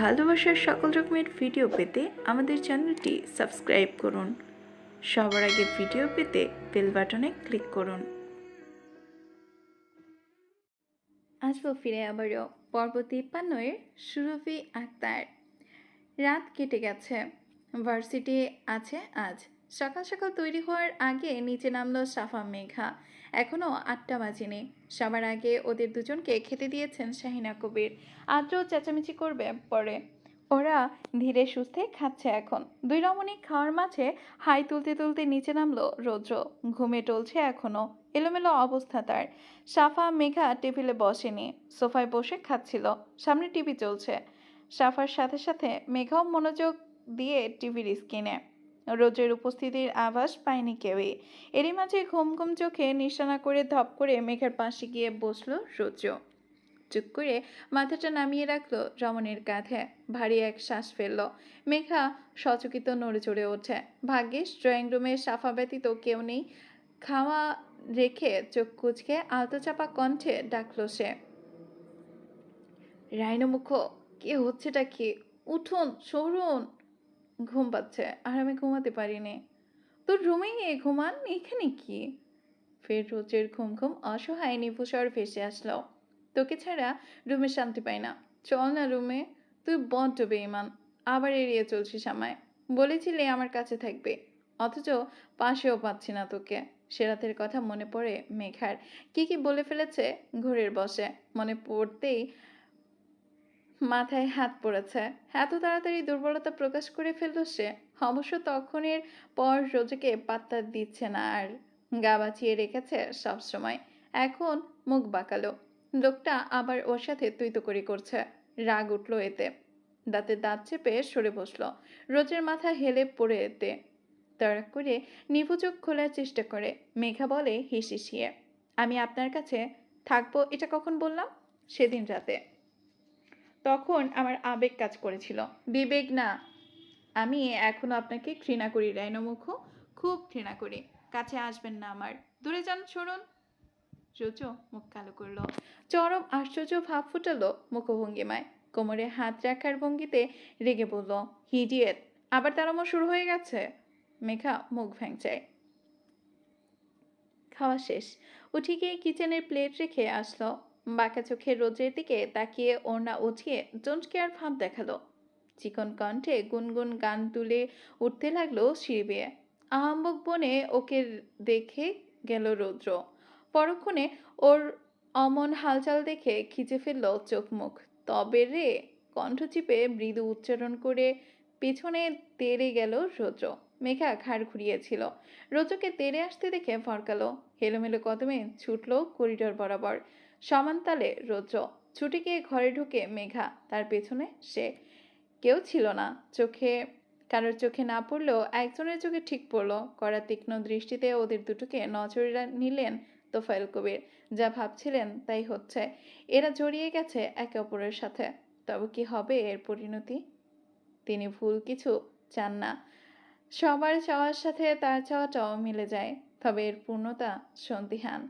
ভালোবাসার সকল রকমের ভিডিও পেতে আমাদের চ্যানেলটি সাবস্ক্রাইব করুন। সবার আগে ভিডিও পেতে বেল বাটনে ক্লিক করুন। আসবো ফিরে আবারও পর্ব 53-এর সুরভি আক্তার। রাত কেটে গেছে, ভার্সিটি আছে আজ। সকাল সকাল তৈরি হওয়ার আগে নিচে নামলো সাফা মেঘা। এখনও 8টা বাজেনি। সবার আগে ওদের দুজনকে খেতে দিয়েছেন শাহিনা কবির। আদ্র চেঁচামেচি করবে পরে। ওরা ধীরে সুস্থে খাচ্ছে এখন। দুই রমণী খাওয়ার মাঝে হাই তুলতে তুলতে নিচে নামলো রৌদ্র। ঘুমে টলছে এখনো, এলোমেলো অবস্থা তার। সাফা মেঘা টেবিলে বসেনি, সোফায় বসে খাচ্ছিল। সামনে টিভি চলছে। সাফার সাথে সাথে মেঘাও মনোযোগ দিয়ে টিভির স্ক্রিনে। রোজের উপস্থিতির আভাস পায়নি কেউই। এরই মাঝে ঘুম ঘুম চোখে নিশানা করে ধপ করে মেঘার পাশে গিয়ে বসলো রোজ। চুপ করে মাথাটা নামিয়ে রাখলো রমণীর কাঁধে। ভারী এক শ্বাস ফেলল। মেঘা সচকিত নড়ে চড়ে ওঠে। ভাগ্যিস ড্রয়িং রুমে সাফা ব্যতীত কেউ নেই। খাওয়া রেখে চোখ কুচকে আলতো চাপা কণ্ঠে ডাকলো সে, রাইনো মুখো, কে হচ্ছেটা কি? উঠুন, সরুন। ঘুম পাচ্ছে আর আমি ঘুমাতে পারিনি। তোর রুমে গিয়ে ঘুমান, এখানে কি? ফের রোজের ঘুম ঘুম অসহায় নিপুষর ভেসে আসলো। তোকে ছাড়া রুমে শান্তি পাই না, চল না রুমে। তুই বড্ড বেঈমান, আবার এড়িয়ে চলছিস আমায়। বলেছিলি আমার কাছে থাকবে, অথচ পাশেও পাচ্ছি না তোকে। সে রাতের কথা মনে পড়ে মেঘার। কি কি বলে ফেলেছে ঘোরের বসে। মনে পড়তেই মাথায় হাত পড়েছে। এত তাড়াতাড়ি দুর্বলতা প্রকাশ করে ফেলল সে। অবশ্য তখনের পর রোজকে পাত্তা দিচ্ছে না আর। গা বাঁচিয়ে রেখেছে সবসময়। এখন মুখ বাঁকালো। লোকটা আবার ওর সাথে তুইতকড়ি করছে। রাগ উঠল এতে। দাঁতে দাঁত চেপে সরে বসলো। রোজের মাথা হেলে পড়ে এতে। তাড়া করে নিভু চোখ খোলার চেষ্টা করে। মেঘা বলে হিসিয়ে, আমি আপনার কাছে থাকবো এটা কখন বললাম? সেদিন রাতে। তখন আমার আবেগ কাজ করেছিল, বিবেক না। আমি এখনো আপনাকে ঘৃণা করি রাইনো মুখো, খুব ঘৃণা করি। কাছে আসবেন না আমার, দূরে যান, সরুন। রোজো মুখ কালো করলো। চরম আশ্চর্য ভাব ফুটালো মুখভঙ্গিমায়। কোমরে হাত রাখার ভঙ্গিতে রেগে বলল, হিডিয়েট, আবার তাড়ামো শুরু হয়ে গেছে। মেঘা মুখ ভ্যাংচায়। খাওয়া শেষ। উঠে গিয়ে কিচেনের প্লেট রেখে আসলো। বাঁকা চোখে রোজের দিকে তাকিয়ে ওড়না উঠিয়ে ডোন্ট কেয়ার ভাব দেখালো। চিকন কণ্ঠে গুনগুন গান তুলে উঠতে লাগলো সিঁড়ি বেয়ে। আহাম্বক বনে ওকে দেখে গেল রৌদ্র। পরক্ষণে ওর অমন হালচাল দেখে খিচে ফেলল চোখ মুখ। তবে রে, কণ্ঠ চিপে মৃদু উচ্চারণ করে পেছনে তেড়ে গেল রৌদ্র। মেঘা ঘাড় ঘুরিয়েছিল। রোজকে তেড়ে আসতে দেখে ফরকালো। হেলোমেলো কদমে ছুটল করিডোর বরাবর। সমান তালে রৌদ্র। ছুটে গিয়ে ঘরে ঢুকে মেঘা, তার পেছনে সে। কেউ ছিল না। কারোর চোখে না পড়লেও একজনের চোখে ঠিক পড়লো। কড়া তীক্ষ্ণ দৃষ্টিতে ওদের দুটোকে নজরে নিলেন তোফায়েল কবির। যা ভাবছিলেন তাই হচ্ছে। এরা জড়িয়ে গেছে একে অপরের সাথে। তবে কি হবে এর পরিণতি? তিনি ভুল কিছু চান না। সবার চাওয়ার সাথে তার চাওয়াটাও মিলে যায়, তবে এর পূর্ণতা সন্দিহান।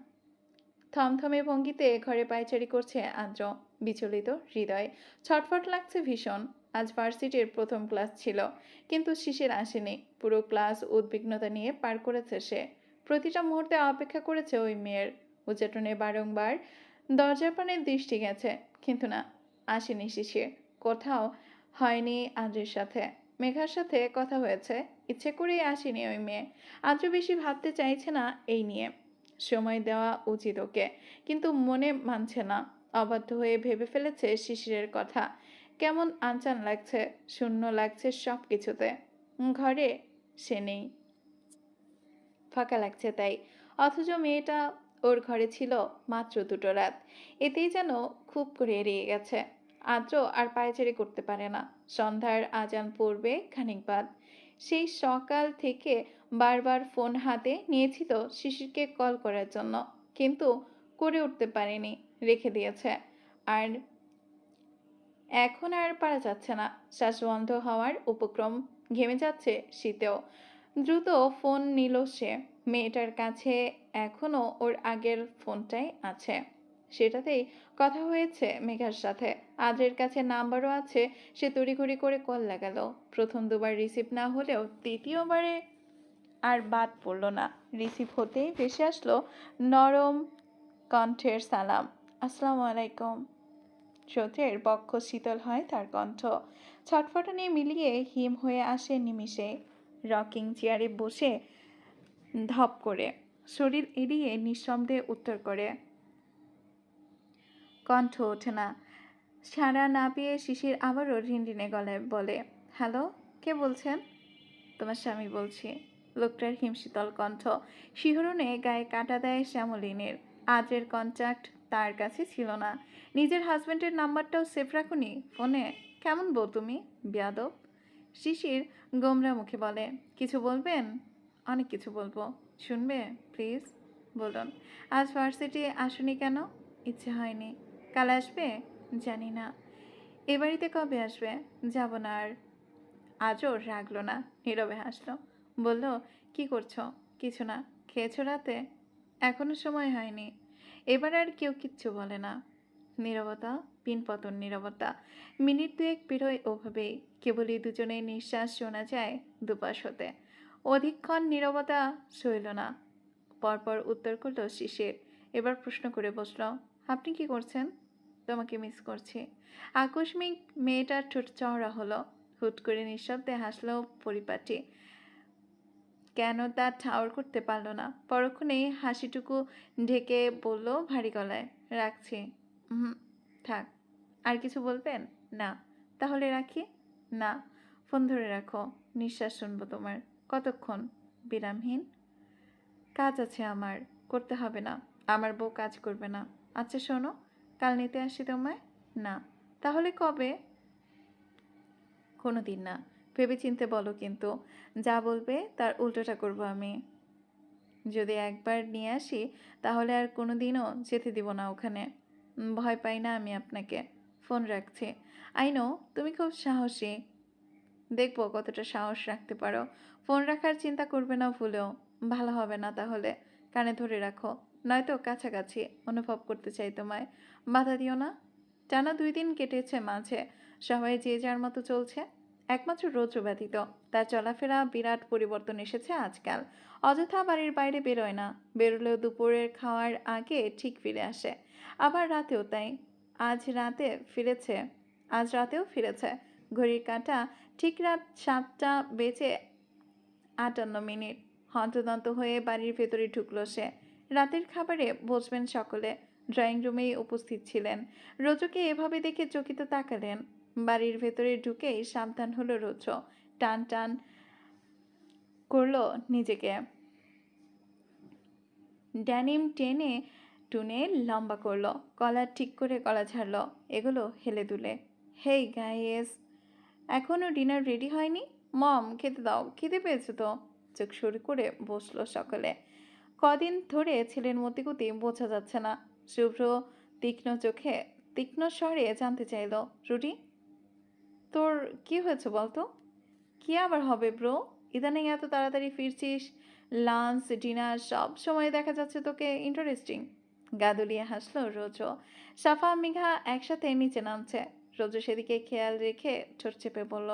থমথমে ভঙ্গিতে ঘরে পায়চারি করছে আদ্র, বিচলিত হৃদয়। ছটফট লাগছে ভীষণ। আজ ভার্সিটির প্রথম ক্লাস ছিল, কিন্তু শিশির আসেনি। পুরো ক্লাস উদ্বিগ্নতা নিয়ে পার করেছে সে। প্রতিটা মুহূর্তে অপেক্ষা করেছে ওই মেয়ের। উচ্চাটনে বারংবার দরজার পানে দৃষ্টি গেছে, কিন্তু না, আসেনি শিশির। কোথাও হয়নি আদ্রের সাথে। মেঘার সাথে কথা হয়েছে, ইচ্ছে করেই আসেনি ওই মেয়ে। আদ্র বেশি ভাবতে চাইছে না এই নিয়ে। সময় দেওয়া উচিত ওকে, কিন্তু মনে মানছে না। অবাধ্য হয়ে ভেবে ফেলেছে শিশিরের কথা। কেমন আনচান লাগছে, শূন্য লাগছে সব কিছুতে। ঘরে সে নেই, ফাঁকা লাগছে তাই। অথচ মেয়েটা ওর ঘরে ছিল মাত্র 2টো রাত। এতেই যেন খুব করে এড়িয়ে গেছে। আদ্র আর পায়চারি করতে পারে না। সন্ধ্যার আজান পড়বে খানিক বাদ। সেই সকাল থেকে বারবার ফোন হাতে নিয়েছি তো শিশিরকে কল করার জন্য, কিন্তু করে উঠতে পারেনি, রেখে দিয়েছে। আর এখন আর পারা যাচ্ছে না। শ্বাস বন্ধ হওয়ার উপক্রম, ঘেমে যাচ্ছে শীতেও। দ্রুত ফোন নিল সে। মেয়েটার কাছে এখনো ওর আগের ফোনটাই আছে। সেটাতেই কথা হয়েছে মেঘার সাথে। আদ্রের কাছে নাম্বারও আছে। সে তড়িঘড়ি করে কল লাগালো। প্রথম দুবার রিসিভ না হলেও তৃতীয়বারে আর বাদ পড়ল না। রিসিভ হতেই ভেসে আসলো নরম কণ্ঠের সালাম। আসসালামু আলাইকুম। শ্রোত্রের বক্ষ শীতল হয় তার কণ্ঠ। ছটফটানি মিলিয়ে হিম হয়ে আসে নিমিষে। রকিং চেয়ারে বসে ধপ করে শরীর এড়িয়ে নিঃশব্দে উত্তর করে। কণ্ঠ ওঠে না। সাড়া না পেয়ে শিশির আবারও রিনরিনে গলায় বলে, হ্যালো, কে বলছেন? তোমার স্বামী বলছি। লোকটার হিমশীতল কণ্ঠ শিহরণে গায়ে কাটা দেয় শ্যামলিনীর। আজের কন্ট্যাক্ট তার কাছে ছিল না। নিজের হাজব্যান্ডের নাম্বারটাও সেভ রাখুনি ফোনে। কেমন বউ তুমি, বেয়াদব। শিশির গোমরা মুখে বলে, কিছু বলবেন? অনেক কিছু বলবো। শুনবে প্লিজ? বলুন। আজ ভার্সিটি আসুনি কেন? ইচ্ছে হয়নি। কাল আসবে? জানি না। এ বাড়িতে কবে আসবে? যাব না আর। আজও রাগলো না, নীরবে হাসলো। বলল, কি করছো? কিছু না। খেয়েছো রাতে? এখনো সময় হয়নি। এবার আর কেউ কিচ্ছু বলে না। নীরবতা, পিনপতন নীরবতা। মিনিট দুয়েক পেরোয় ওভাবেই। কেবলই দুজনের নিঃশ্বাস শোনা যায় দুপাশ হতে। অধিকক্ষণ নীরবতা সইল না। পরপর উত্তর করল শিশির। এবার প্রশ্ন করে বসল, আপনি কি করছেন? তোমাকে মিস করছি। আকস্মিক মেয়েটার ঠোঁট চওড়া হলো। হুট করে নিঃশব্দে হাসলো পরিপাটি। কেন তা ঠাউর করতে পারল না। পরক্ষণেই হাসিটুকু ঢেকে বলল ভারী গলায়, রাখছি। হুম, থাক। আর কিছু বলবেন? না। তাহলে রাখি? না। ফোন ধরে রাখো, নিঃশ্বাস শুনবো তোমার। কতক্ষণ? বিরামহীন। কাজ আছে আমার, করতে হবে না। আমার বউ কাজ করবে না। আচ্ছা শোনো, কাল নিতে আসি তোমায়? না। তাহলে কবে? কোনো দিন না। ভেবেচিন্তে বলো কিন্তু। যা বলবে তার উল্টোটা করব আমি। যদি একবার নিয়ে আসি তাহলে আর কোনো দিনও যেতে দিব না ওখানে। ভয় পাই না আমি আপনাকে। ফোন রাখছি। আই নো তুমি খুব সাহসী। দেখবো কতটা সাহস রাখতে পারো। ফোন রাখার চিন্তা করবে না ভুলেও। ভালো হবে না তাহলে। কানে ধরে রাখো, নয়তো কাছাকাছি অনুভব করতে চাই তোমায়। বাধা দিও না। টানা 2 দিন কেটেছে মাঝে। সবাই যে যার মতো চলছে। একমাত্র রৌদ্র ব্যতীত। তার চলাফেরা বিরাট পরিবর্তন এসেছে আজকাল। অযথা বাড়ির বাইরে বেরোয় না। বেরোলেও দুপুরের খাওয়ার আগে ঠিক ফিরে আসে। আবার রাতেও তাই। আজ রাতেও ফিরেছে। ঘড়ির কাঁটা ঠিক রাত 7টা বেজে 58 হন্তদন্ত হয়ে বাড়ির ভেতরে ঢুকলো সে। রাতের খাবারে বসবেন সকলে। ড্রয়িং রুমেই উপস্থিত ছিলেন। রোজকে এভাবে দেখে চকিত তাকালেন। বাড়ির ভেতরে ঢুকেই সাবধান হলো রোজ। টান টান করলো নিজেকে। ড্যানিম টেনে টুনে লম্বা করলো। কলার ঠিক করে গলা ঝাড়লো। এগুলো হেলে দুলে। হেই গাইস, এখনো ডিনার রেডি হয়নি? মম, খেতে দাও, খিদে পেয়েছে তো। চোখ সরু করে বসলো সকলে। কদিন ধরে ছেলের মতিগতি বোঝা যাচ্ছে না। শুভ্র তীক্ষ্ণ চোখে তীক্ষ্ণ স্বরে জানতে চাইল, রুটি তোর কি হয়েছে বলতো? কি আবার হবে ব্রো? ইদানিং এত তাড়াতাড়ি ফিরছিস। লাঞ্চ ডিনার সব সময় দেখা যাচ্ছে তোকে ইন্টারেস্টিং। গাদুলিয়ে হাসলো রোজো। সাফা মেঘা একসাথে নিচে নামছে। রোজো সেদিকে খেয়াল রেখে ঠোঁট চেপে বলল,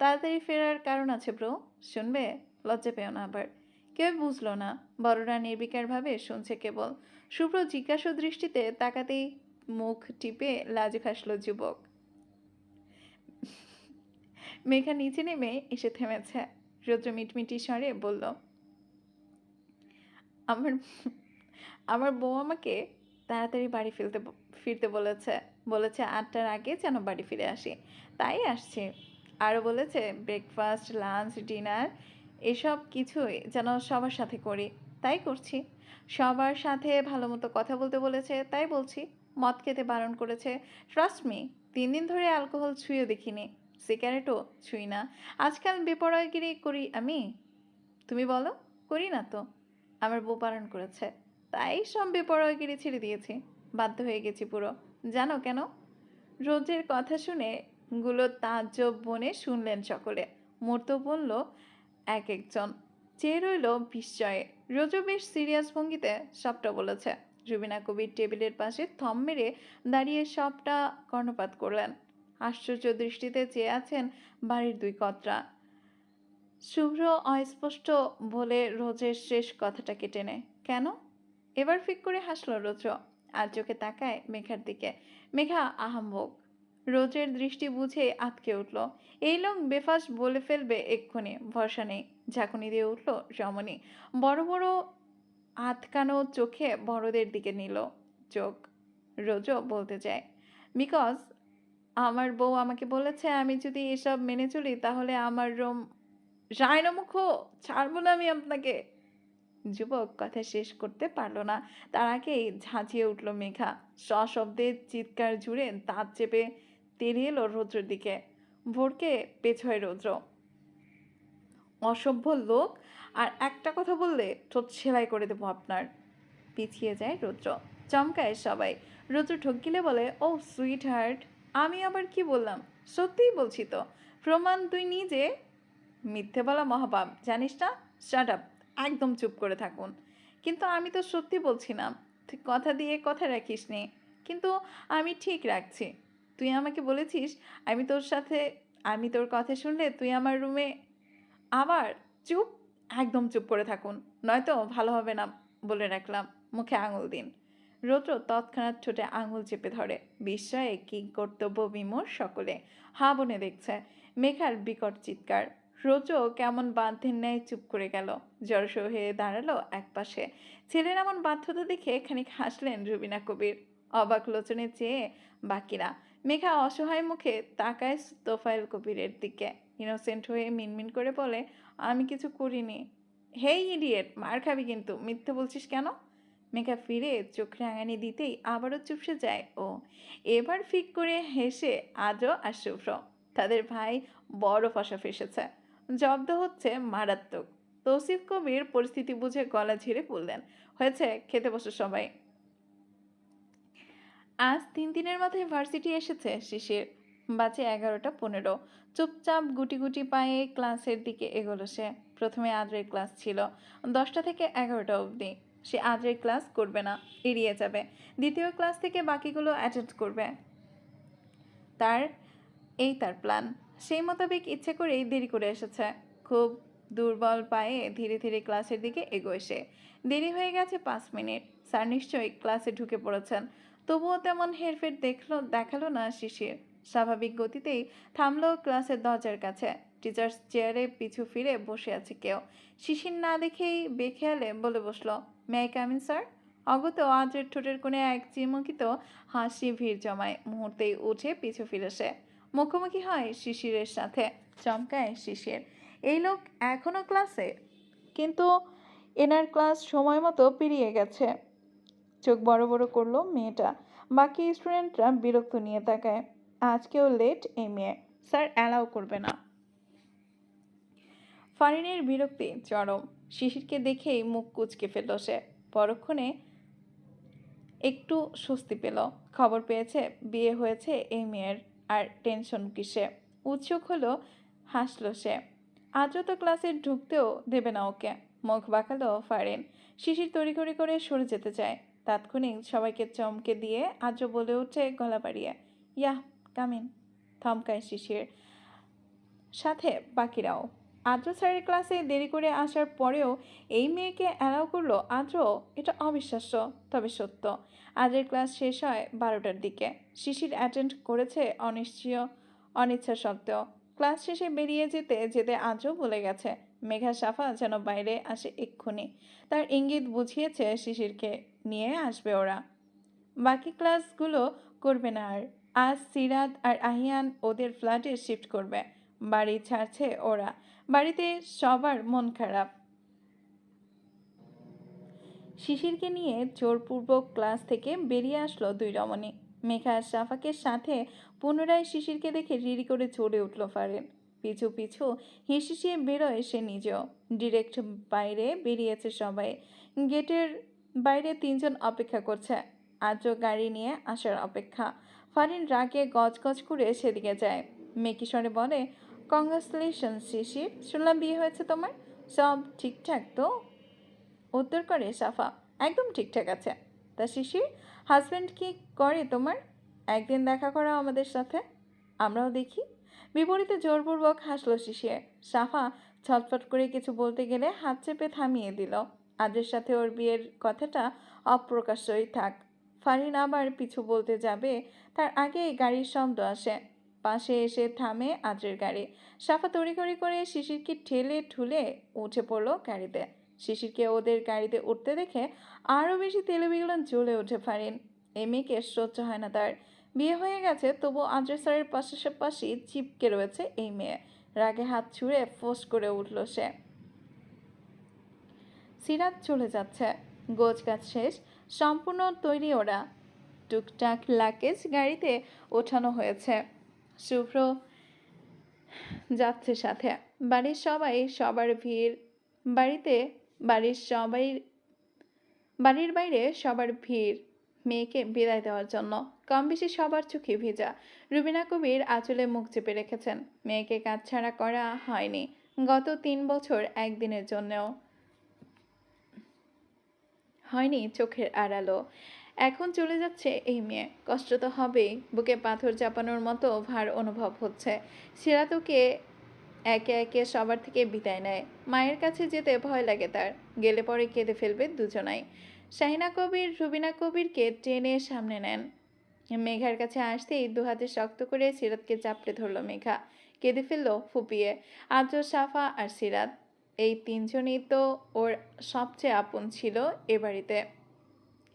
তাড়াতাড়ি ফেরার কারণ আছে ব্রো, শুনবে? লজ্জা পেও না আবার। কেউ বুঝলো না। বড়রা নির্বিকারভাবে শুনছে কেবল। শুভ্র জিজ্ঞাসা দৃষ্টিতে তাকাতেই মুখ টিপে লাজুক হাসলো যুবক। মেঘা নিচে নেমে এসে থেমেছে। রৌদ্র মিটমিটি স্বরে বলল, আমার আমার বউ আমাকে তাড়াতাড়ি বাড়ি ফিরতে বলেছে। বলেছে 8টার আগে যেন বাড়ি ফিরে আসি। তাই আসছি। আরও বলেছে ব্রেকফাস্ট লাঞ্চ ডিনার এসব কিছুই যেন সবার সাথে করি। তাই করছি। সবার সাথে ভালো মতো কথা বলতে বলেছে, তাই বলছি। মদ খেতে বারণ করেছে। ট্রাস্ট মি, 3 দিন ধরে অ্যালকোহল ছুঁয়েও দেখিনি। সিগারেটও ছুঁই না। আজকাল বেপরোয়াগিরি করি আমি? তুমি বলো। করি না তো। আমার বউ বারণ করেছে, তাই সব বেপরোয়াগিরি ছেড়ে দিয়েছি। বাধ্য হয়ে গেছি পুরো। জানো কেন? রোজের কথা শুনে গুলো তাজ্জব বনে শুনলেন সকলে। মূর্ত বলল এক একজন। চেয়ে রইল বিস্ময়ে। রোজও বেশ সিরিয়াস ভঙ্গিতে সবটা বলেছে। রুবিনা কবির টেবিলের পাশে থম মেরে দাঁড়িয়ে সবটা কর্ণপাত করলেন। আশ্চর্য দৃষ্টিতে চেয়ে আছেন বাড়ির দুই কর্তা। শুভ্র অস্পষ্ট বলে রোজের শেষ কথাটা কেটে নেয়। কেন? এবার ফিক করে হাসল রৌদ্র আর চোখে তাকায় মেঘার দিকে। মেঘা আহাম্মক। রোজের দৃষ্টি বুঝে আটকে উঠল। এই লোক বেফাস বলে ফেলবে এক্ষুনি, ভরসা নেই। ঝাঁকুনি দিয়ে উঠল রমণী। বড় বড় আটকানো চোখে বড়দের দিকে নিল চোখ। রোজও বলতে চায়, বিকজ আমার বউ আমাকে বলেছে আমি যদি এসব মেনে চলি তাহলে আমার রায়নমুখ ছাড়বো না আমি আপনাকে। যুবক কথা শেষ করতে পারল না, তার আগেই ঝাঁঝিয়ে উঠল মেঘা। সশব্দে চিৎকার জুড়ে দাঁত চেপে তেড়িয়ে এলো রৌদ্রের দিকে। ভোরকে পেছয় রৌদ্র। অসভ্য লোক, আর একটা কথা বললে ঠোঁট সেলাই করে দেবো আপনার। পিছিয়ে যায় রৌদ্র। চমকায় সবাই। রৌদ্র ঠক গিলে বলে, ও সুইট হার্ট, আমি আবার কি বললাম? সত্যিই বলছি তো। প্রমাণ তুই নিজে। মিথ্যে বলা মহাপাপ, জানিস না? শাট আপ, একদম চুপ করে থাকুন। কিন্তু আমি তো সত্যি বলছি না। তুই কথা দিয়ে কথা রাখিস নি, কিন্তু আমি ঠিক রাখছি। তুই আমাকে বলেছিস আমি তোর কথা শুনলে তুই আমার রুমে। আবার চুপ, একদম চুপ করে থাকুন, নয়তো ভালো হবে না বলে রাখলাম। মুখে আঙুল দিন। রৌদ্র তৎক্ষণাৎ ঠোঁটে আঙুল চেপে ধরে। বিস্ময়ে কি কর্তব্য বিমূঢ় সকলে। হা বনে দেখছে। মেঘার বিকট চিৎকার। রৌদ্র কেমন বাধ্যের ন্যায় চুপ করে গেল। জড়সড় হয়ে দাঁড়ালো একপাশে। ছেলের এমন বাধ্যতা দেখে খানিক হাসলেন রুবিনা কবির। অবাক লোচনে চেয়ে বাকিরা। মেঘা অসহায় মুখে তাকায় তোফায়েল কবিরের দিকে। ইনোসেন্ট হয়ে মিনমিন করে বলে, আমি কিছু করিনি। হেই ইডিয়েট, মার খাবি কিন্তু। মিথ্যে বলছিস কেন? মেঘা ফিরে চোখ রাঙানি দিতেই আবারও চুপসে যায় ও। এবার ফিক করে হেসে আজও আর শুভ্র। তাদের ভাই বড় ফসা ফেসেছে। জব্দ হচ্ছে মারাত্মক। তৌসিফ কবির পরিস্থিতি বুঝে গলা ঝেড়ে বললেন, হয়েছে, খেতে বসো সবাই। আজ 3 দিনের মাথায় ভার্সিটি এসেছে শিশির। বাজে 11:15। চুপচাপ গুটি গুটি পায়ে ক্লাসের দিকে এগোলো সে। প্রথমে আদ্রের ক্লাস ছিল 10টা থেকে 11টা অবধি। সে আদ্রের ক্লাস করবে না, এড়িয়ে যাবে। দ্বিতীয় ক্লাস থেকে বাকিগুলো অ্যাটেন্ড করবে। তার তার প্ল্যান। সেই মোতাবেক ইচ্ছে করেই দেরি করে এসেছে। খুব দুর্বল পায়ে ধীরে ধীরে ক্লাসের দিকে এগোয় সে। দেরি হয়ে গেছে 5 মিনিট। স্যার নিশ্চয়ই ক্লাসে ঢুকে পড়েছেন। তবুও তেমন হেরফের দেখালো না শিশির। স্বাভাবিক গতিতেই থামলো ক্লাসের দরজার কাছে। টিচার্স চেয়ারে পিছু ফিরে বসে আছে কেউ। শিশির না দেখেই বেখেয়ালে বলে বসলো, may I come in sir? অগত আদ্রের ঠোঁটের কোণে এক চিমকিত হাসি ভিড় জমায়। মুহূর্তেই উঠে পিছু ফিরে সে। মুখোমুখি হয় শিশিরের সাথে। চমকায় শিশির, এই লোক এখনো ক্লাসে? কিন্তু এনার ক্লাস সময় মতো পেরিয়ে গেছে। চোখ বড় বড় করলো মেয়েটা। বাকি স্টুডেন্টরা বিরক্ত নিয়ে তাকায়। আজকেও লেট এই মেয়ে, স্যার অ্যালাউ করবে না। ফারিনের বিরক্তি চরম। শিশিরকে দেখেই মুখ কুঁচকে ফেলল সে। পরক্ষণে একটু স্বস্তি পেল। খবর পেয়েছে বিয়ে হয়েছে এই মেয়ের, আর টেনশন কিসে। উৎসুক হলো, হাসলো সে। আদ্র তো ক্লাসে ঢুকতেও দেবে না ওকে। মুখ বাঁকালো ফারিন। শিশির তড়িঘড়ি করে সরে যেতে চায়। তাৎক্ষণিক সবাইকে চমকে দিয়ে আদ্র বলে ওঠে গলা বাড়িয়ে, ইয়াহ, কামিন। থমকায় শিশির, সাথে বাকিরাও। আদ্র স্যারের ক্লাসে দেরি করে আসার পরেও এই মেয়েকে অ্যালাউ করলো আদ্র। এটা অবিশ্বাস্য, তবে সত্য। আদ্রের ক্লাস শেষ হয় 12টার দিকে। শিশির অ্যাটেন্ড করেছে অনিচ্ছা সত্ত্বেও। ক্লাস শেষে বেরিয়ে যেতে যেতে আদ্র বলে গেছে মেঘা সাফা যেন বাইরে আসে এক্ষুনি। তার ইঙ্গিত বুঝিয়েছে শিশিরকে নিয়ে আসবে ওরা। বাকি ক্লাসগুলো করবে না আর। আজ সিরাত আর আহিয়ান ওদের ফ্ল্যাটে শিফট করবে। বাড়ি ছাড়ছে ওরা। বাড়িতে সবার মন খারাপ। শিশিরকে নিয়ে জোরপূর্বক ক্লাস থেকে বেরিয়ে আসলো দুই রমণী। মেঘা আর সাফাকে সাথে। পুনরায় শিশিরকে দেখে রিরি করে চড়ে উঠল ফারিন। পিছু পিছু হিসিয়ে বেরোয় সে নিজেও। ডিরেক্ট বাইরে বেরিয়েছে সবাই। গেটের বাইরে 3 জন অপেক্ষা করছে। আজও গাড়ি নিয়ে আসার অপেক্ষা। ফারিন রাগে গজগজ করে সেদিকে যায়। মেকি স্বরে বলে, কংগ্রাচুলেশন শিশির, শুনলাম বিয়ে হয়েছে তোমার। সব ঠিকঠাক তো? উত্তর করে সাফা, একদম ঠিকঠাক আছে। তা শিশির, হাজব্যান্ড কি করে তোমার? একদিন দেখা করা আমাদের সাথে, আমরাও দেখি। বিপরীতে জোরপূর্বক হাসল শিশির। সাফা ছটফট করে কিছু বলতে গেলে হাত চেপে থামিয়ে দিল। আজের সাথে ওর বিয়ের কথাটা অপ্রকাশ্যই থাক। ফারিন আবার পিছু বলতে যাবে, তার আগে গাড়ির শব্দ আসে। পাশে এসে থামে আজের গাড়ি। সাফা তড়িঘড়ি করে শিশিরকে ঠেলে ঠুলে উঠে পড়ল গাড়িতে। শিশিরকে ওদের গাড়িতে উঠতে দেখে আরও বেশি তেলেবেগুলান জ্বলে ওঠে ফারিন। এই মেয়েকে সহ্য হয় না তার। বিয়ে হয়ে গেছে, তবু আজর স্যারের পাশাপাশি চিপকে রয়েছে এই মেয়ে। রাগে হাত ছুঁড়ে ফোঁস করে উঠল সে। সিরাত চলে যাচ্ছে। গোছগাছ শেষ, সম্পূর্ণ তৈরি ওরা। টুকটাক লাগেজ গাড়িতে ওঠানো হয়েছে। শুভ্র যাচ্ছে সাথে। বাড়ির সবাই সবার ভিড়। বাড়িতে বাড়ির সবাই বাড়ির বাইরে সবার ভিড় মেয়েকে বিদায় দেওয়ার জন্য। কম বেশি সবার চোখে ভেজা। রুবিনা কবির আঁচলে মুখ চেপে রেখেছেন। মেয়েকে কাছছাড়া করা হয়নি গত 3 বছর একদিনের জন্যও হয়নি চোখের আড়ালো। এখন চলে যাচ্ছে এই মেয়ে। কষ্ট তো হবেই, বুকে পাথর চাপানোর মতো ভার অনুভব হচ্ছে। সিরাতকে একে একে সবার থেকে বিদায় নেয়। মায়ের কাছে যেতে ভয় লাগে তার, গেলে পরে কেঁদে ফেলবে দুজনাই। শাহিনা কবির রুবিনা কবিরকে টেনে সামনে নেন। মেঘার কাছে আসতেই দুহাতে শক্ত করে সিরাতকে চাপড়ে ধরল মেঘা। কেঁদে ফেলল ফুপিয়ে। আজ সাফা আর সিরাত, এই তিনজনই তো ওর সবচেয়ে আপন ছিল এ বাড়িতে।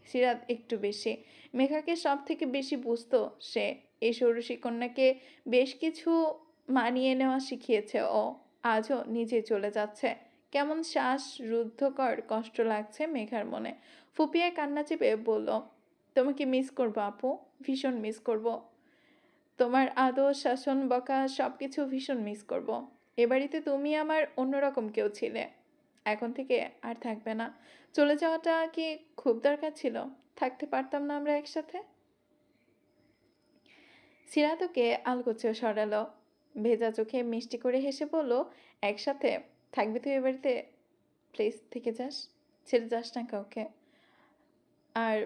সিরাত একটু বেশি। মেঘাকে সব থেকে বেশি বুঝতো সে। এই ষোড়শী কন্যাকে বেশ কিছু মানিয়ে নেওয়া শিখিয়েছে ও। আজও নিজে চলে যাচ্ছে। কেমন শ্বাসরুদ্ধকর কষ্ট লাগছে মেঘার মনে। ফুপিয়ে কান্না চেপে বলল, তোমাকে মিস করবো আপু, ভীষণ মিস করব। তোমার আদর শাসন বকা সব কিছু ভীষণ মিস করব। এ বাড়িতে তুমি আমার অন্যরকম কেউ ছিলে, এখন থেকে আর থাকবে না। চলে যাওয়াটা কি খুব দরকার ছিল? থাকতে পারতাম না আমরা একসাথে? সিরাতকে আলগোছে সরালো। ভেজা চোখে মিষ্টি করে হেসে বলল, একসাথে থাকবি তুই এ বাড়িতে? প্লিজ থেকে যাস, ছেড়ে যাস না কাউকে। আর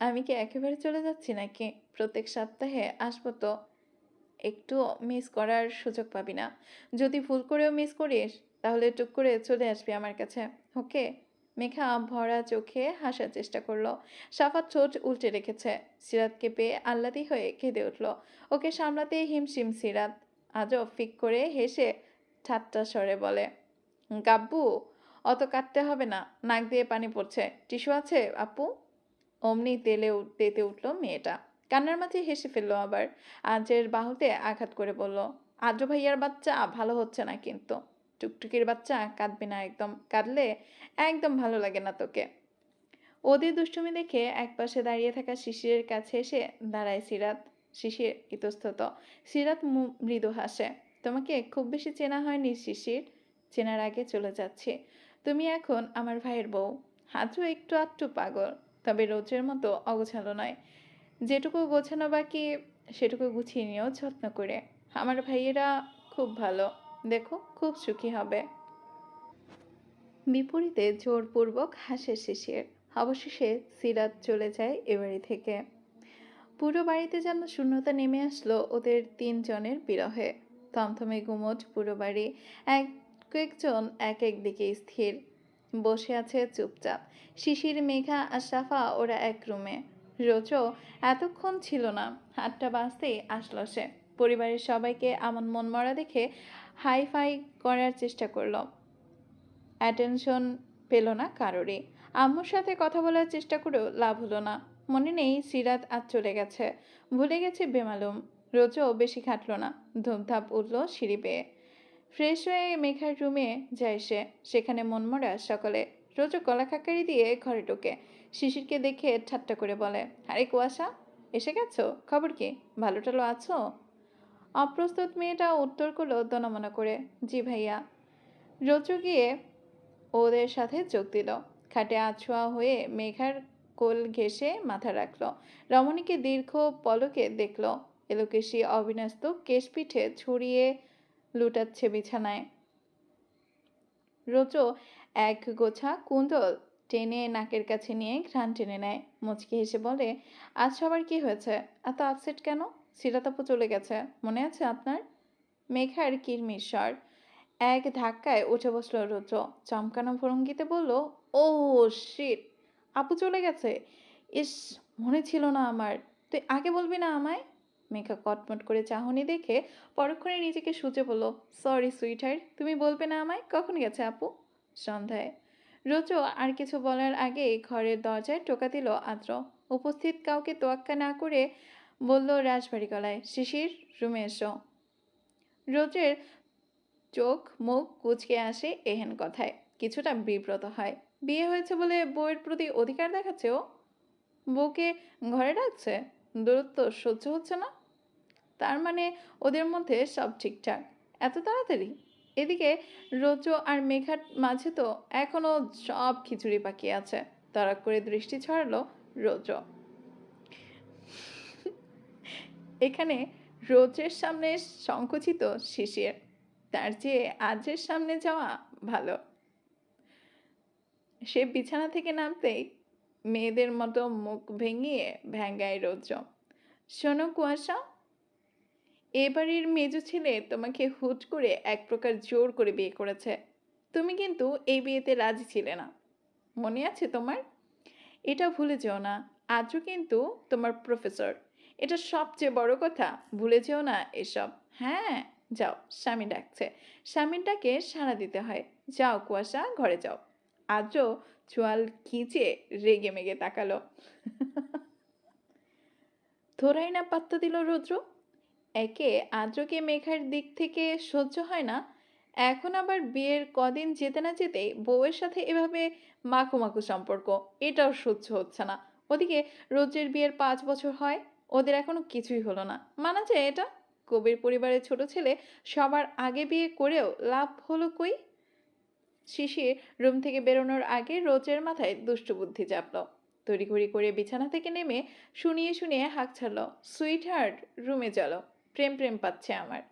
আমি কি একেবারে চলে যাচ্ছি নাকি? প্রত্যেক সপ্তাহে আসবো তো, একটু মিস করার সুযোগ পাবি না। যদি ভুল করেও মিস করিস, তাহলে টুক করে চলে আসবি আমার কাছে, ওকে? মেঘা ভরা চোখে হাসার চেষ্টা করলো। সাফা ঠোঁট উল্টে রেখেছে। সিরাতকে পেয়ে আহ্লাদি হয়ে কেঁদে উঠল। ওকে সামলাতে হিমশিম সিরাত। আজও ফিক করে হেসে ঠাট্টা স্বরে বলে, গাব্বু, অত কাটতে হবে না, নাক দিয়ে পানি পড়ছে, টিস্যু আছে আপু? অমনি তেতে উঠল মেয়েটা। কান্নার মাঝে হেসে ফেলল আবার। আজের বাহুতে আঘাত করে বলল, আদ্র ভাইয়ার বাচ্চা ভালো হচ্ছে না কিন্তু। টুকটুকির বাচ্চা কাঁদবি না একদম, কাঁদলে একদম ভালো লাগে না তোকে। ওদের দুষ্টুমি দেখে একপাশে দাঁড়িয়ে থাকা শিশিরের কাছে এসে দাঁড়ায় সিরাত। শিশির ইতস্তত। সিরাত মৃদু হাসে। তোমাকে খুব বেশি চেনা হয়নি শিশির, চেনার আগে চলে যাচ্ছে। তুমি এখন আমার ভাইয়ের বউ। হাজু একটু আধটু পাগল, তবে রোজের মতো অগোছালো নয়। যেটুকু গোছানো বাকি সেটুকু গুছিয়ে নিও যত্ন করে। আমার ভাইয়েরা খুব ভালো, দেখো খুব সুখী হবে। বিপরীতে জোরপূর্বক হাসে শিশির। অবশেষে সিরাত চলে যায় এ বাড়ি থেকে। পুরো বাড়িতে যেন শূন্যতা নেমে আসলো ওদের তিনজনের বিরহে। থমথমে গুমোট পুরো বাড়ি। এক একজন এক এক দিকে স্থির বসে আছে চুপচাপ। শিশির, মেঘা আর সাফা ওরা এক রুমে। রোজও এতক্ষণ ছিল না। 8টা বাজতেই আসলো সে। পরিবারের সবাইকে এমন মনমরা দেখে হাই ফাই করার চেষ্টা করলো। অ্যাটেনশন পেল না কারোরই। আম্মুর সাথে কথা বলার চেষ্টা করেও লাভ হলো না। মনে নেই সিরাত আজ চলে গেছে, ভুলে গেছে বেমালুম। রোজও বেশি খাটল না, ধূপধাপ উঠল সিঁড়ি বেয়ে। ফ্রেশ হয়ে মেঘার রুমে যায় সে। সেখানে মনমরা সকলে। রোজও গলা খাকারি দিয়ে ঘরে ঢোকে। শিশিরকে দেখে ঠাট্টা করে বলে, আরে কুয়াশা, এসে গেছো? খবর কি, ভালো টালো আছো? অপ্রস্তুত মেয়েটা উত্তর করলো দনমনা করে, জি ভাইয়া। রোজও গিয়ে ওদের সাথে যোগ দিল। খাটে আছোয়া হয়ে মেঘার কোল ঘেঁষে মাথা রাখল। রমণীকে দীর্ঘ পলকে দেখল। এলোকেশী অবিন্যস্ত কেশ পিঠে ছড়িয়ে লুটাচ্ছে বিছানায়। রোজও এক গোছা কুণ্ডল টেনে নাকের কাছে নিয়ে ঘ্রাণ টেনে নেয়। মুচকি হেসে বলে, আজ সবার কি হয়েছে? এত আপসেট কেন? সিরাত আপু চলে গেছে, মনে আছে আপনার? মেঘার কিরমির স্বর। এক ধাক্কায় উঠে বসলো রুদ্র। চমকানো ভঙ্গিতে বলল, ও শিট, আপু চলে গেছে? ইস, মনে ছিল না আমার। তুই আগে বলবি না আমায়? মেঘা কটমট করে চাহনি দেখে পরক্ষণে নিজেকে সুজে বলল, সরি সুইটহার্ট, তুমি বলবে না আমায়? কখন গেছে আপু? সন্ধ্যায়। রুদ্র আর কিছু বলার আগেই ঘরের দরজায় টোকা দিল আদ্র। উপস্থিত কাউকে তোয়াক্কা না করে বলল রাজবাড়ি গলায়, শিশির, রুমে এসো। রোজের চোখ মুখ কুঁচকে আসে এহেন কথায়। কিছুটা বিব্রত হয়। বিয়ে হয়েছে বলে বউয়ের প্রতি অধিকার দেখাচ্ছে ও। বউকে ঘরে ডাকছে। দূরত্ব সহ্য হচ্ছে না। তার মানে ওদের মধ্যে সব ঠিকঠাক। এত তাড়াতাড়ি? এদিকে রোজো আর মেঘার মাঝে তো এখনো সব খিচুড়ি পাকিয়ে আছে। তাড়া করে দৃষ্টি ছড়ালো রোজো। এখানে রোজের সামনে সংকুচিত শিশির। তার চেয়ে আজের সামনে যাওয়া ভালো। সে বিছানা থেকে নামতেই মেয়েদের মতো মুখ ভেঙিয়ে ভ্যাঙ্গায় রৌদ্র। শোনো কুয়াশা, এ বাড়ির মেজো ছেলে তোমাকে হুট করে এক প্রকার জোর করে বিয়ে করেছে। তুমি কিন্তু এই বিয়েতে রাজি ছিলে না, মনে আছে তোমার? এটা ভুলে যেও না, আজও কিন্তু তোমার প্রফেসর। এটা সবচেয়ে বড় কথা, ভুলে যেও না এসব। হ্যাঁ, যাও, স্বামী ডাকছে। স্বামীর ডাকে সাড়া দিতে হয়। যাও কুয়াশা, ঘরে যাও। আজও চোয়াল খিচে রেগে মেগে তাকালো। থোড়াই না পাত্তা দিল রুদ্র। একে আদ্রকে মেঘার দিক থেকে সহ্য হয় না, এখন আবার বিয়ের কদিন যেতে না যেতেই বউয়ের সাথে এভাবে মাখো সম্পর্ক, এটাও সহ্য হচ্ছে না। ওদিকে রোজের বিয়ের 5 বছর হয়, ওদের এখনো কিছুই হলো না। মানা যায় এটা? কবির পরিবারের ছোট ছেলে, সবার আগে বিয়ে করেও লাভ হলো কই? শিশির রুম থেকে বেরোনোর আগে রোজের মাথায় দুষ্টু বুদ্ধি চাপলো। তড়িঘড়ি করে বিছানা থেকে নেমে শুনিয়ে শুনিয়ে হাঁক ছাড়লো, সুইট হার্ট, রুমে চলো, প্রেম প্রেম পাচ্ছে আমার।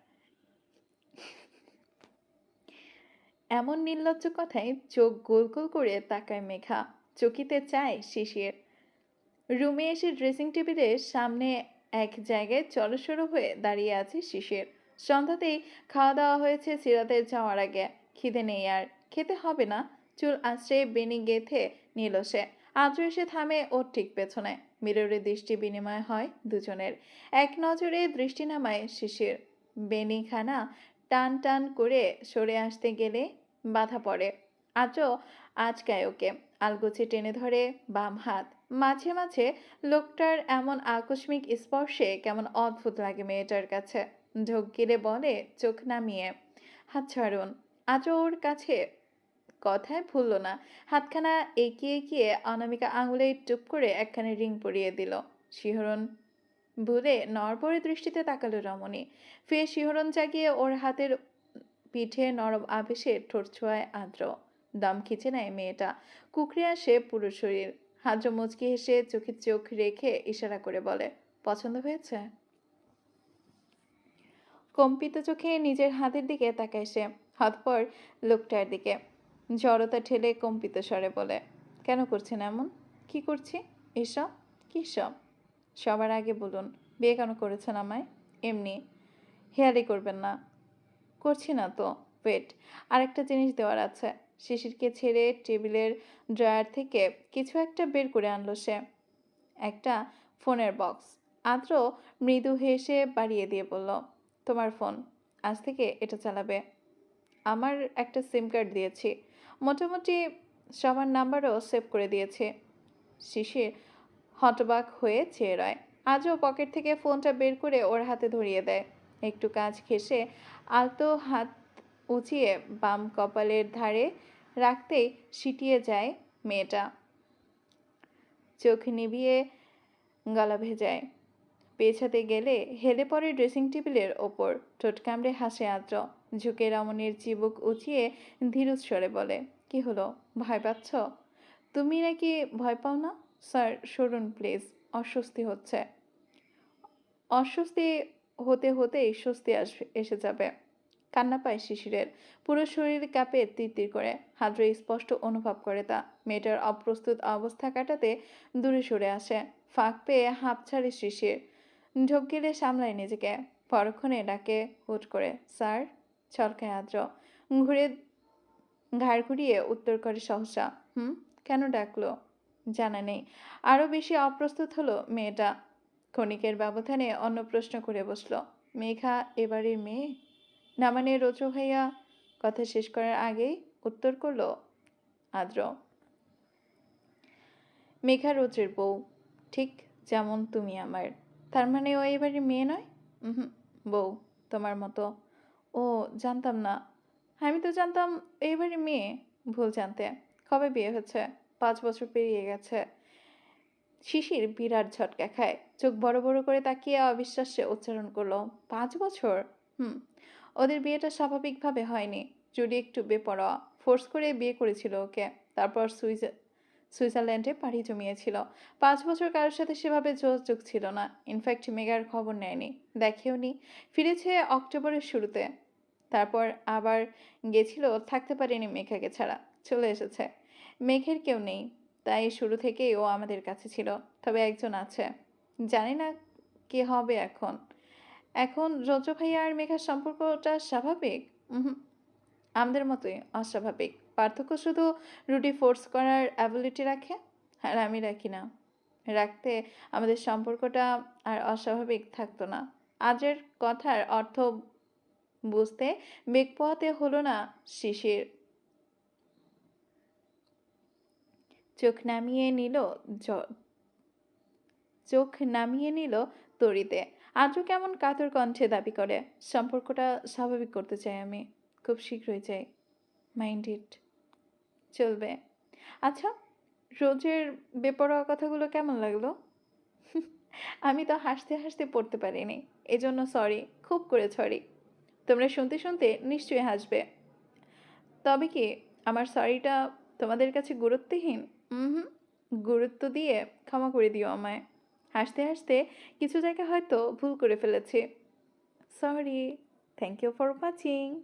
এমন নির্লজ্জ কথায় চোখ গোল গোল করে তাকায় মেঘা। চকিতে চায় শিশির। রুমে এসে ড্রেসিং টেবিলের সামনে এক জায়গায় জড়সড় হয়ে দাঁড়িয়ে আছে শিশির। সন্ধ্যাতেই খাওয়া দাওয়া হয়েছে সিরাতের যাওয়ার আগে। খিদে নেই আর, খেতে হবে না। চুল আঁচড়ে বেনি গেথে নিল সে। আদ্র এসে থামে ওর ঠিক পেছনে। মিররে দৃষ্টি বিনিময় হয় দুজনের। এক নজরে দৃষ্টি নামায় শিশির। বেনিখানা টান টান করে সরে আসতে গেলে বাধা পড়ে। আদ্র আচকায় ওকে। আলগোছে টেনে ধরে বাম হাত। মাঝে মাঝে লোকটার এমন আকস্মিক স্পর্শে কেমন অদ্ভুত লাগে মেয়েটার কাছে। ঢোক গিলে বলে চোখ নামিয়ে, হাত ছাড়ুন। আজও ওর কাছে কথায় ভুলল না। হাতখানা এগিয়ে এগিয়ে অনামিকা আঙুলে টুপ করে একখানে রিং পরিয়ে দিল। শিহরণ ভুলে নড়বড়ে দৃষ্টিতে তাকালো রমণী। ফের শিহরণ জাগিয়ে ওর হাতের পিঠে নরম আবেশে ঠোঁট ছোঁয়ায় আদ্র। দম খিচে নেয় মেয়েটা। কুকড়ে আসে পুরো শরীর। আদ্র মুচকি হেসে চোখে চোখ রেখে ইশারা করে বলে, পছন্দ হয়েছে? কম্পিত চোখে নিজের হাতের দিকে তাকায় সে। অতঃপর লোকটার দিকে জড়তা ঠেলে কম্পিত স্বরে বলে, কেন করছেন এমন? কি করছি? এসব কি সব? সবার আগে বলুন, বিয়ে কেন করেছেন আমায়? এমনি। হেয়ালি করবেন না। করছি না তো। ওয়েট, আরেকটা জিনিস দেওয়ার আছে। শিশিরকে ছেড়ে টেবিলের ড্রয়ার থেকে কিছু একটা বের করে আনলো সে। একটা ফোনের বক্স। আদ্র মৃদু হেসে বাড়িয়ে দিয়ে বলল, তোমার ফোন, আজ থেকে এটা চালাবে। আমার একটা সিম কার্ড দিয়েছি, মোটামুটি সবার নাম্বারও সেভ করে দিয়েছি। শিশির হতবাক হয়ে চেয়ে রয়। আজও পকেট থেকে ফোনটা বের করে ওর হাতে ধরিয়ে দেয়। একটু কাজ ঘেঁষে আলতো হাত উঁচিয়ে বাম কপালের ধারে রাখতেই সিটিয়ে যায় মেয়েটা। চোখ নিভিয়ে গলা ভেজায়। পেছাতে গেলে হেলে পড়ে ড্রেসিং টেবিলের ওপর। ঠোঁট কামড়ে হাসে আদ্র। ঝুঁকে রমণীর চিবুক উঁচিয়ে ধীরজ স্বরে বলে, কি হলো, ভয় পাচ্ছ? তুমি নাকি ভয় পাও না? স্যার সরুন প্লিজ, অস্বস্তি হচ্ছে। অস্বস্তি হতে হতেই স্বস্তি এসে যাবে। কান্না পায় শিশিরের। পুরো শরীর কাঁপে তিরতির করে। হাতড়ে স্পষ্ট অনুভব করে তা। মেয়েটার অপ্রস্তুত অবস্থা কাটাতে দূরে সরে আসে। ফাঁক পেয়ে হাঁপ ছাড়ে শিশির। ঢোক গিলে সামলায় নিজেকে। পরক্ষণে ডাকে হুট করে, স্যার? ছলকায় আদ্র। ঘুরে ঘাড় ঘুরিয়ে উত্তর করে সহসা, হুম? কেন ডাকলো? জানা নেই। আরো বেশি অপ্রস্তুত হলো মেয়েটা। ক্ষণিকের ব্যবধানে অন্য প্রশ্ন করে বসল, মেঘা এবারের মেয়ে? না মানে রোজু ভাইয়া? কথা শেষ করার আগেই উত্তর করলো আদ্র, মেঘা রোজের বউ, ঠিক যেমন তুমি আমার। তার মানে ও এবারের মেয়ে নয়? হুম, বউ, তোমার মতো। ও, জানতাম না। আমি তো জানতাম এবারে মেয়ে। ভুল জানতে। কবে বিয়ে হয়েছে? 5 বছর পেরিয়ে গেছে। শিশির বিরাট ঝটকা খায়। চোখ বড় বড় করে তাকিয়ে অবিশ্বাস্যে উচ্চারণ করলো, 5 বছর? হুম। ওদের বিয়েটা স্বাভাবিকভাবে হয়নি। জুডি একটু বেপরোয়া। ফোর্স করে বিয়ে করেছিল ওকে। তারপর সুইজারল্যান্ডে পাড়ি জমিয়েছিল। 5 বছর কারোর সাথে সেভাবে যোগাযোগ ছিল না। ইনফ্যাক্ট মেগার খবর নেয়নি, দেখেওনি। ফিরেছে অক্টোবরের শুরুতে। তারপর আবার গেছিল, থাকতে পারেনি মেঘাকে ছাড়া। চলে এসেছে। মেঘের কেউ নেই, তাই শুরু থেকেই ও আমাদের কাছে ছিল। তবে একজন আছে, জানি না কে হবে এখন। এখন রৌদ্র ভাইয়া আর মেঘার সম্পর্কটা স্বাভাবিক? হুম, আমাদের মতোই অস্বাভাবিক। পার্থক্য শুধু রুটি ফোর্স করার অ্যাবিলিটি রাখে, আর আমি রাখি না। রাখতে আমাদের সম্পর্কটা আর অস্বাভাবিক থাকতো না। আজের কথার অর্থ বুঝতে বেগ পোহাতে হলো না শিশির। চোখ নামিয়ে নিল জ- চোখ নামিয়ে নিল তরিতে। আজও কেমন কাতর কণ্ঠে দাবি করে, সম্পর্কটা স্বাভাবিক করতে চাই আমি, খুব শীঘ্রই চাই। Mind it. চলবে। আচ্ছা, রোজের বেপরোয়া কথাগুলো কেমন লাগলো? আমি তো হাসতে হাসতে পড়তে পারিনি, এজন্য সরি, খুব করে সরি। তোমরা শুনতে শুনতে নিশ্চয়ই হাসবে। তবে কি আমার সরিটা তোমাদের কাছে গুরুত্বহীন? হুম, গুরুত্ব দিয়ে ক্ষমা করে দিও আমায়। হাসতে হাসতে কিছু জায়গা হয়তো ভুল করে ফেলেছি। Sorry. Thank you for watching.